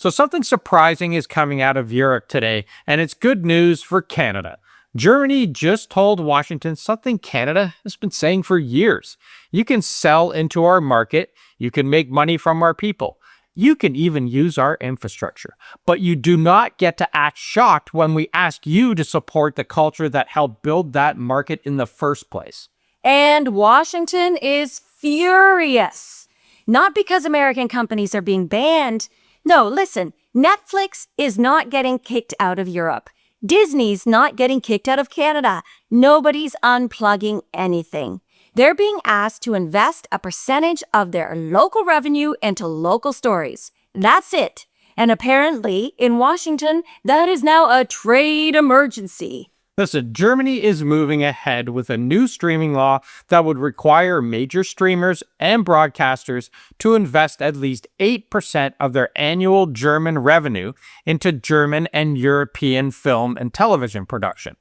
So something surprising is coming out of Europe today, and it's good news for Canada. Germany just told Washington something Canada has been saying for years. You can sell into our market, you can make money from our people, you can even use our infrastructure, but you do not get to act shocked when we ask you to support the culture that helped build that market in the first place. And Washington is furious. Not because American companies are being banned. No, listen, Netflix is not getting kicked out of Europe. Disney's not getting kicked out of Canada. Nobody's unplugging anything. They're being asked to invest a percentage of their local revenue into local stories. That's it. And apparently, in Washington, that is now a trade emergency. Listen, Germany is moving ahead with a new streaming law that would require major streamers and broadcasters to invest at least 8% of their annual German revenue into German and European film and television production.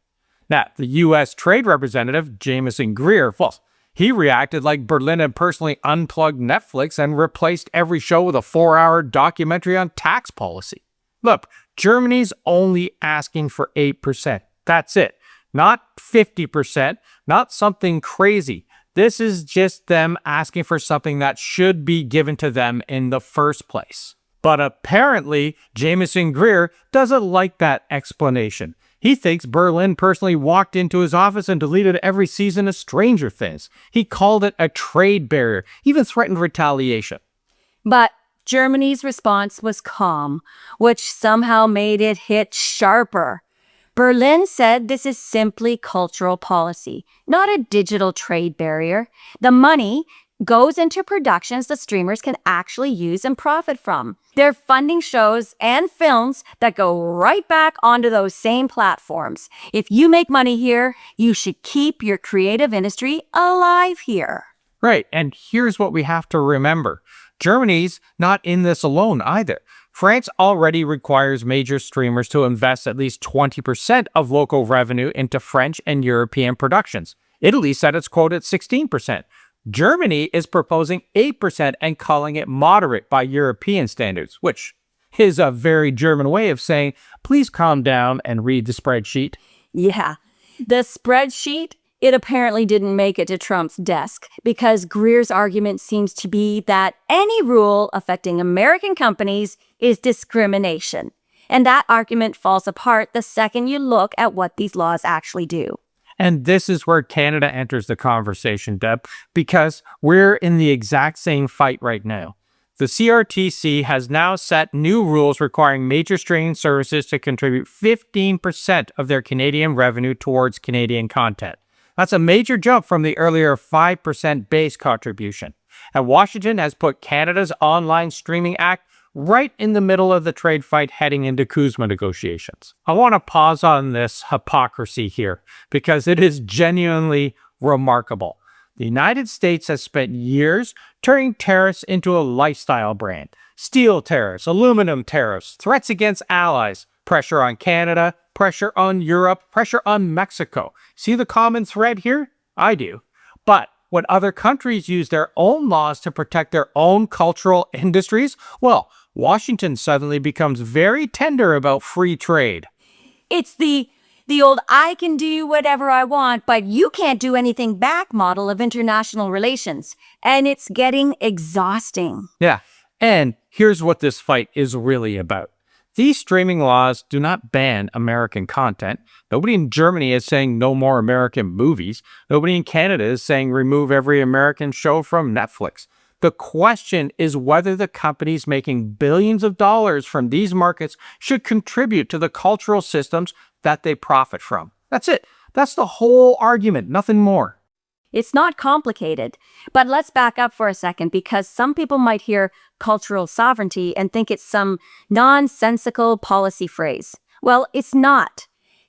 Now, the U.S. Trade Representative, Jamieson Greer, well, he reacted like Berlin had personally unplugged Netflix and replaced every show with a 4-hour documentary on tax policy. Look, Germany's only asking for 8%. That's it. Not 50%, not something crazy. This is just them asking for something that should be given to them in the first place. But apparently, Jamieson Greer doesn't like that explanation. He thinks Berlin personally walked into his office and deleted every season of Stranger Things. He called it a trade barrier, even threatened retaliation. But Germany's response was calm, which somehow made it hit sharper. Berlin said this is simply cultural policy, not a digital trade barrier. The money goes into productions the streamers can actually use and profit from. They're funding shows and films that go right back onto those same platforms. If you make money here, you should keep your creative industry alive here. Right, and here's what we have to remember. Germany's not in this alone either. France already requires major streamers to invest at least 20% of local revenue into French and European productions. Italy set its quota at 16%. Germany is proposing 8% and calling it moderate by European standards, which is a very German way of saying, please calm down and read the spreadsheet. Yeah, the spreadsheet, it apparently didn't make it to Trump's desk because Greer's argument seems to be that any rule affecting American companies is discrimination. And that argument falls apart the second you look at what these laws actually do. And this is where Canada enters the conversation, Deb, because we're in the exact same fight right now. The CRTC has now set new rules requiring major streaming services to contribute 15% of their Canadian revenue towards Canadian content. That's a major jump from the earlier 5% base contribution. And Washington has put Canada's Online Streaming Act right in the middle of the trade fight heading into CUSMA negotiations. I want to pause on this hypocrisy here because it is genuinely remarkable. The United States has spent years turning tariffs into a lifestyle brand. Steel tariffs, aluminum tariffs, threats against allies, pressure on Canada, pressure on Europe, pressure on Mexico. See the common thread here? I do. But when other countries use their own laws to protect their own cultural industries, well, Washington suddenly becomes very tender about free trade. It's the old I can do whatever I want, but you can't do anything back model of international relations. And it's getting exhausting. Yeah, and here's what this fight is really about. These streaming laws do not ban American content. Nobody in Germany is saying no more American movies. Nobody in Canada is saying remove every American show from Netflix. The question is whether the companies making billions of dollars from these markets should contribute to the cultural systems that they profit from. That's it. That's the whole argument, nothing more. It's not complicated, but let's back up for a second because some people might hear cultural sovereignty and think it's some nonsensical policy phrase. Well, it's not.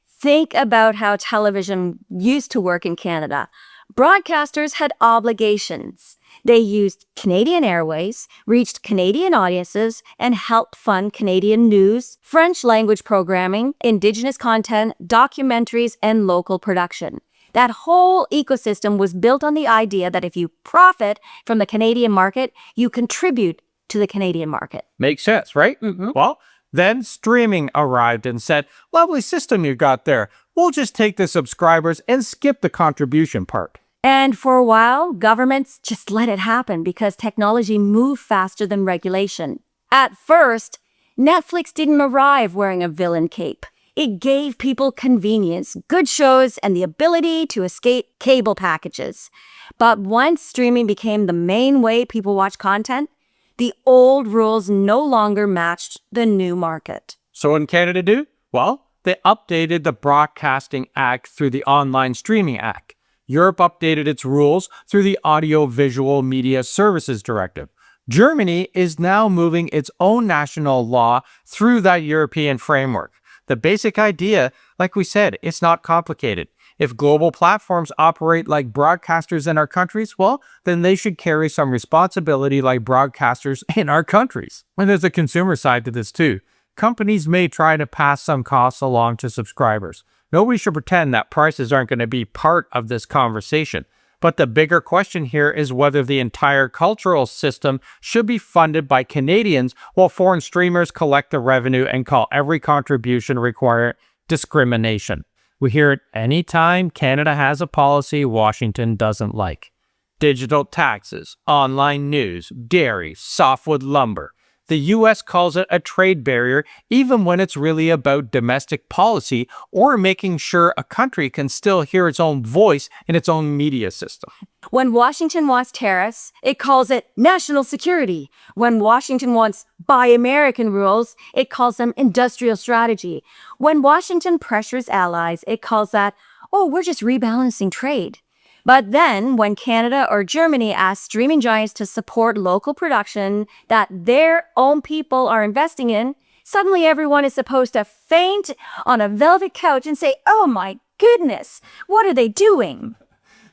Think about how television used to work in Canada. Broadcasters had obligations. They used Canadian Airways, reached Canadian audiences, and helped fund Canadian news, French language programming, Indigenous content, documentaries, and local production. That whole ecosystem was built on the idea that if you profit from the Canadian market, you contribute to the Canadian market. Makes sense, right? Well, then streaming arrived and said, lovely system you got there. We'll just take the subscribers and skip the contribution part. And for a while, governments just let it happen because technology moved faster than regulation. At first, Netflix didn't arrive wearing a villain cape. It gave people convenience, good shows, and the ability to escape cable packages. But once streaming became the main way people watch content, the old rules no longer matched the new market. So what did Canada do? Well, they updated the Broadcasting Act through the Online Streaming Act. Europe updated its rules through the Audiovisual Media Services Directive. Germany is now moving its own national law through that European framework. The basic idea, like we said, it's not complicated. If global platforms operate like broadcasters in our countries, well, then they should carry some responsibility like broadcasters in our countries. And there's a consumer side to this too. Companies may try to pass some costs along to subscribers. Nobody should pretend that prices aren't going to be part of this conversation. But the bigger question here is whether the entire cultural system should be funded by Canadians while foreign streamers collect the revenue and call every contribution required discrimination. We hear it anytime Canada has a policy Washington doesn't like. Digital taxes, online news, dairy, softwood lumber. The U.S. calls it a trade barrier even when it's really about domestic policy or making sure a country can still hear its own voice in its own media system. When Washington wants tariffs, it calls it national security. When Washington wants Buy American rules, it calls them industrial strategy. When Washington pressures allies, it calls that, oh, we're just rebalancing trade. But then, when Canada or Germany ask streaming giants to support local production that their own people are investing in, suddenly everyone is supposed to faint on a velvet couch and say, oh my goodness, what are they doing?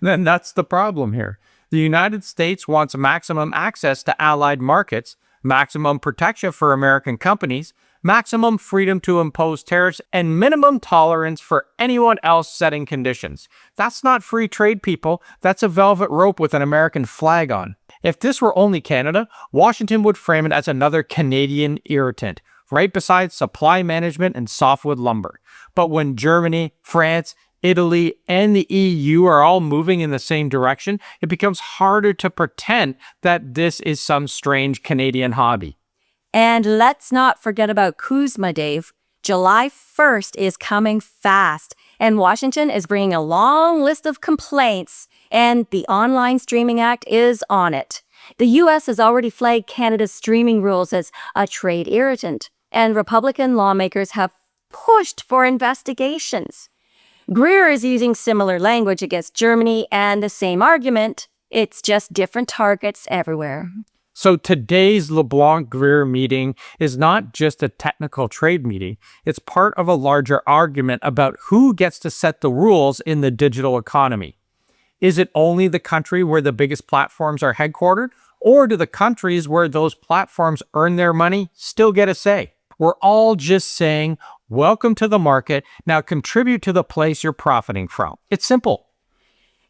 Then that's the problem here. The United States wants maximum access to allied markets, maximum protection for American companies, maximum freedom to impose tariffs, and minimum tolerance for anyone else setting conditions. That's not free trade, people. That's a velvet rope with an American flag on. If this were only Canada, Washington would frame it as another Canadian irritant, right beside supply management and softwood lumber. But when Germany, France, Italy, and the EU are all moving in the same direction, it becomes harder to pretend that this is some strange Canadian hobby. And let's not forget about CUSMA, Dave. July 1st is coming fast, and Washington is bringing a long list of complaints, and the Online Streaming Act is on it. The U.S. has already flagged Canada's streaming rules as a trade irritant, and Republican lawmakers have pushed for investigations. Greer is using similar language against Germany and the same argument. It's just different targets everywhere. So today's LeBlanc-Greer meeting is not just a technical trade meeting. It's part of a larger argument about who gets to set the rules in the digital economy. Is it only the country where the biggest platforms are headquartered? Or do the countries where those platforms earn their money still get a say? We're all just saying, welcome to the market. Now contribute to the place you're profiting from. It's simple.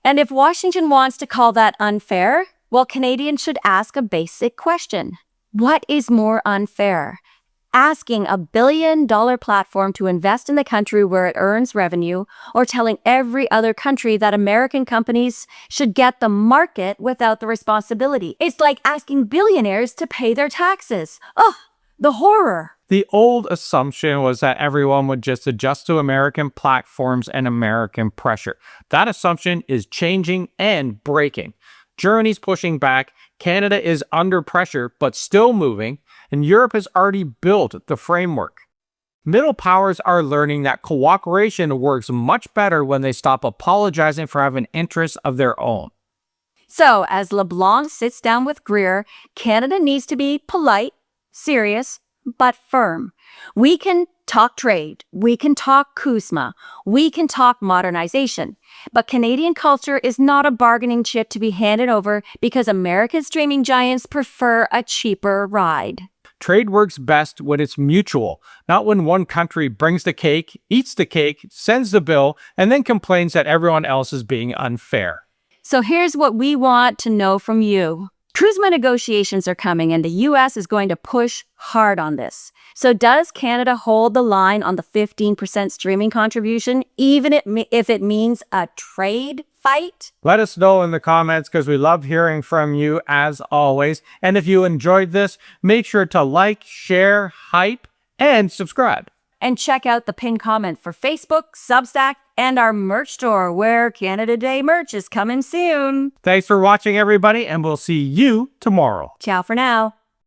And if Washington wants to call that unfair, well, Canadians should ask a basic question. What is more unfair? Asking a billion-dollar platform to invest in the country where it earns revenue, or telling every other country that American companies should get the market without the responsibility? It's like asking billionaires to pay their taxes. Oh, the horror. The old assumption was that everyone would just adjust to American platforms and American pressure. That assumption is changing and breaking. Germany's pushing back, Canada is under pressure but still moving, and Europe has already built the framework. Middle powers are learning that cooperation works much better when they stop apologizing for having interests of their own. So, as LeBlanc sits down with Greer, Canada needs to be polite, serious, but firm. We can talk trade, we can talk CUSMA, we can talk modernization. But Canadian culture is not a bargaining chip to be handed over because America's streaming giants prefer a cheaper ride. Trade works best when it's mutual, not when one country brings the cake, eats the cake, sends the bill, and then complains that everyone else is being unfair. So here's what we want to know from you. CUSMA negotiations are coming, and the U.S. is going to push hard on this. So does Canada hold the line on the 15% streaming contribution, even if it means a trade fight? Let us know in the comments because we love hearing from you as always. And if you enjoyed this, make sure to like, share, hype, and subscribe. And check out the pinned comment for Facebook, Substack, and our merch store where Canada Day merch is coming soon. Thanks for watching, everybody, and we'll see you tomorrow. Ciao for now.